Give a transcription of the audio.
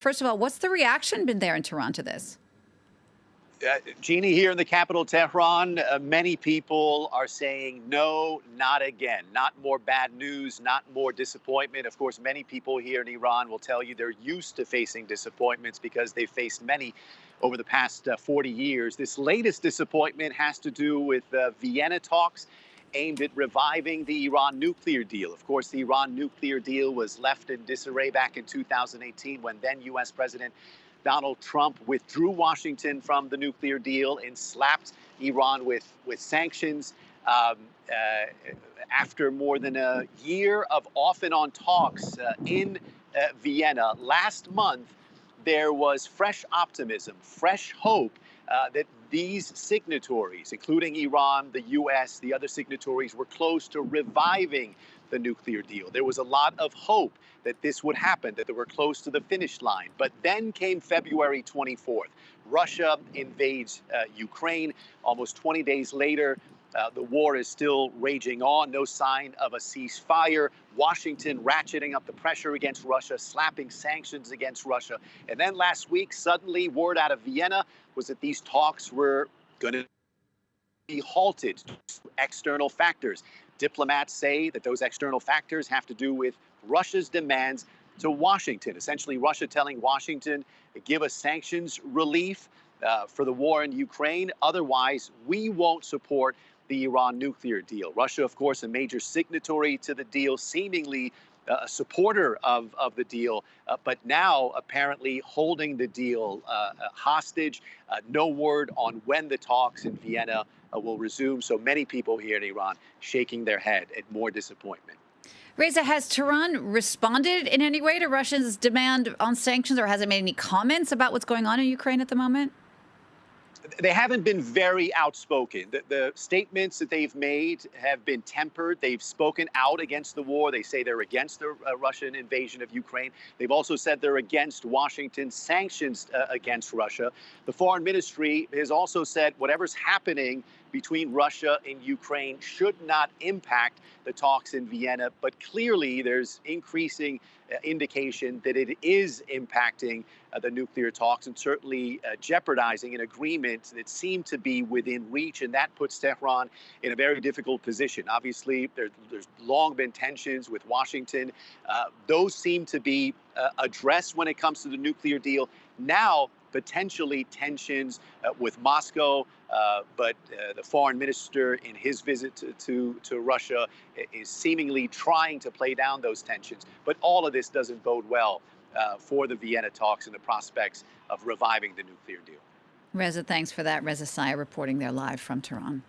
First of all, what's the reaction been there in Tehran to this? Jeannie, here in the capital, Tehran, many people are saying no, not again. Not more bad news, not more disappointment. Of course, many people here in Iran will tell you they're used to facing disappointments because they've faced many over the past 40 years. This latest disappointment has to do with Vienna talks aimed at reviving the Iran nuclear deal. Of course, the Iran nuclear deal was left in disarray back in 2018 when then U.S. President Donald Trump withdrew Washington from the nuclear deal and slapped Iran with sanctions. Um, After more than a year of off and on talks in Vienna, last month, there was fresh optimism, fresh hope that these signatories, including Iran, the U.S., the other signatories, were close to reviving the nuclear deal. There was a lot of hope that this would happen, that they were close to the finish line. But then came February 24th. Russia invades Ukraine. Almost 20 days later, the war is still raging on. No sign of a ceasefire. Washington ratcheting up the pressure against Russia, slapping sanctions against Russia. And then last week, suddenly, word out of Vienna was that these talks were going to be halted due to external factors. Diplomats say that those external factors have to do with Russia's demands to Washington. Essentially, Russia telling Washington, give us sanctions relief for the war in Ukraine. Otherwise, we won't support the Iran nuclear deal. Russia, of course, a major signatory to the deal, seemingly a supporter of the deal, but now apparently holding the deal hostage. No word on when the talks in Vienna will resume. So many people here in Iran shaking their head at more disappointment. Reza, has Tehran responded in any way to Russia's demand on sanctions, or has it made any comments about what's going on in Ukraine at the moment? They haven't been very outspoken. The statements that they've made have been tempered. They've spoken out against the war. They say they're against the Russian invasion of Ukraine. They've also said they're against Washington's sanctions against Russia. The foreign ministry has also said whatever's happening between Russia and Ukraine should not impact the talks in Vienna. But clearly, there's increasing indication that it is impacting the nuclear talks and certainly jeopardizing an agreement that seemed to be within reach. And that puts Tehran in a very difficult position. Obviously, there's long been tensions with Washington. Those seem to be addressed when it comes to the nuclear deal. Now, potentially tensions with Moscow, but the foreign minister in his visit to Russia is seemingly trying to play down those tensions. But all of this doesn't bode well for the Vienna talks and the prospects of reviving the nuclear deal. Reza, thanks for that. Reza Sayah reporting there live from Tehran.